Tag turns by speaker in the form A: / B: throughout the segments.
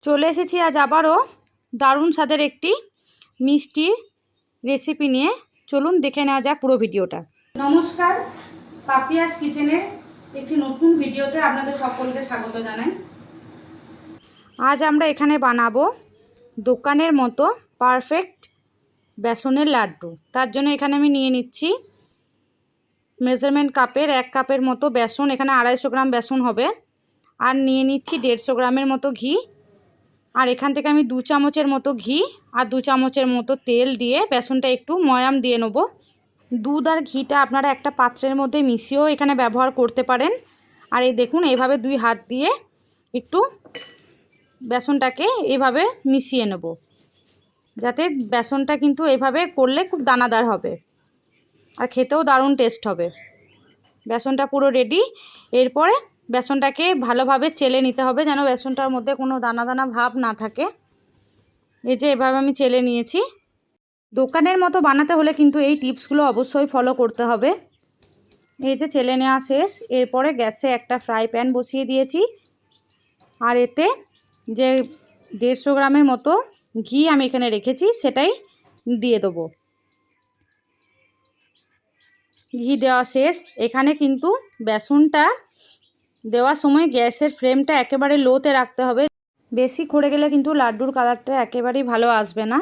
A: চলে এসেছি আজ আবারও দারুণ স্বাদের একটি মিষ্টির রেসিপি নিয়ে। চলুন দেখে নেওয়া যাক পুরো ভিডিওটা। নমস্কার, পাপিয়াস কিচেনের একটি নতুন ভিডিওতে আপনাদের সকলকে স্বাগত জানাই। আজ আমরা এখানে বানাবো দোকানের মতো পারফেক্ট বেসনের লাড্ডু। তার জন্য এখানে আমি নিয়ে নিচ্ছি মেজারমেন্ট কাপের 1 কাপের মতো বেসন। এখানে 250 গ্রাম বেসন হবে। আর নিয়ে নিচ্ছি 150 গ্রামের মতো ঘি। আর এখান থেকে আমি 2 চামচের মতো ঘি আর 2 চামচের মতো তেল দিয়ে বেসনটা একটু ময়াম দিয়ে নেব। দুধ আর ঘিটা আপনারা একটা পাত্রের মধ্যে মিশিয়েও এখানে ব্যবহার করতে পারেন। আর এই দেখুন, এইভাবে 2 হাত দিয়ে একটু বেসনটাকে এইভাবে মিশিয়ে নেব, যাতে বেসনটা কিন্তু এইভাবে করলে খুব দানাদার হবে আর খেতেও দারুণ টেস্ট হবে। বেসনটা পুরো রেডি। এরপরে বেসনটাকে ভালোভাবে চেলে নিতে হবে, যেন বেসনটার মধ্যে কোনো দানা দানা ভাব না থাকে। এই যে এভাবে আমি চেলে নিয়েছি। দোকানের মতো বানাতে হলে কিন্তু এই টিপসগুলো অবশ্যই ফলো করতে হবে। এই যে চেলে নেওয়া শেষ। এরপরে গ্যাসে একটা ফ্রাই প্যান বসিয়ে দিয়েছি। আর এতে যে 150 গ্রামের মতো ঘি আমি এখানে রেখেছি সেটাই দিয়ে দেবো। ঘি দেওয়া শেষ। এখানে কিন্তু বেসনটা দেওয়ার সময় গ্যাসের ফ্লেমটা একেবারে লোতে রাখতে হবে। বেশি খড়ে গেলে কিন্তু লাড্ডুর কালারটা একেবারেই ভালো আসবে না।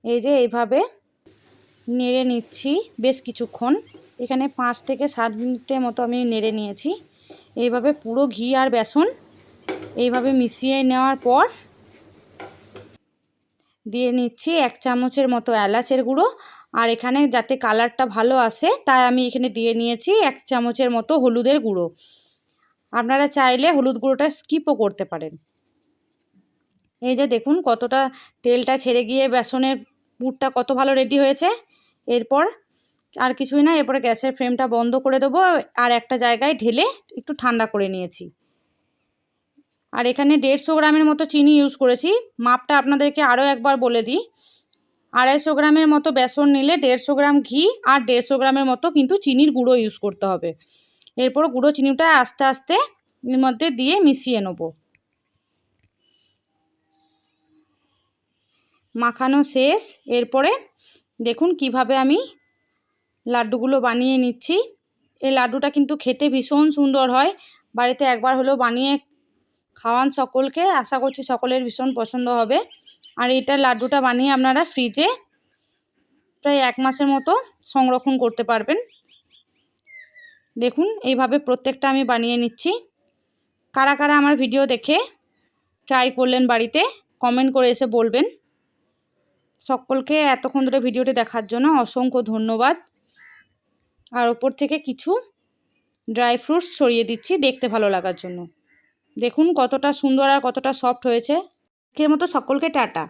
A: এই যে এইভাবে নেড়ে নিচ্ছি বেশ কিছুক্ষণ। এখানে 5 থেকে 7 মিনিটের মতো আমি নেড়ে নিয়েছি। এইভাবে পুরো ঘি আর বেসন এইভাবে মিশিয়ে নেওয়ার পর দিয়ে নিচ্ছি 1 চামচের মতো এলাচের গুঁড়ো। আর এখানে যাতে কালারটা ভালো আসে তাই আমি এখানে দিয়ে নিয়েছি 1 চামচের মতো হলুদের গুঁড়ো। আপনারা চাইলে হলুদ গুঁড়োটা স্কিপও করতে পারেন। এই যে দেখুন কতটা তেলটা ছেড়ে গিয়ে বেসনের পুরটা কত ভালো রেডি হয়েছে। এরপর আর কিছুই না, এরপরে গ্যাসের ফ্লেমটা বন্ধ করে দেবো আর একটা জায়গায় ঢেলে একটু ঠান্ডা করে নিয়েছি। আর এখানে 150 গ্রামের মতো চিনি ইউজ করেছি। মাপটা আপনাদেরকে আরও একবার বলে দিই। 250 গ্রামের মতো বেসন নিলে 150 গ্রাম ঘি আর 150 গ্রামের মতো কিন্তু চিনির গুঁড়ো ইউজ করতে হবে। এরপর গুঁড়ো চিনিটা আস্তে আস্তে এর মধ্যে দিয়ে মিশিয়ে নেব। মাখানো শেষ। এরপরে দেখুন কিভাবে আমি লাড্ডুগুলো বানিয়ে নিচ্ছি। এই লাড্ডুটা কিন্তু খেতে ভীষণ সুন্দর হয়। বাড়িতে একবার হলেও বানিয়ে খাওয়ান সকলকে। আশা করছি সকলের ভীষণ পছন্দ হবে। আর এটা লাড্ডুটা বানিয়ে আপনারা ফ্রিজে প্রায় 1 মাসের মতো সংরক্ষণ করতে পারবেন। দেখুন এইভাবে প্রত্যেকটা আমি বানিয়ে নিচ্ছি। কারা কারা আমার ভিডিও দেখে ট্রাই করলেন বাড়িতে কমেন্ট করে এসে বলবেন। সকলকে এতক্ষণ ধরে ভিডিওটি দেখার জন্য অসংখ্য ধন্যবাদ। আর ওপর থেকে কিছু ড্রাই ফ্রুটস ছড়িয়ে দিচ্ছি দেখতে ভালো লাগার জন্য। দেখুন কতটা সুন্দর আর কতটা সফট হয়েছে। আজকের মতো সকলকে টাটা।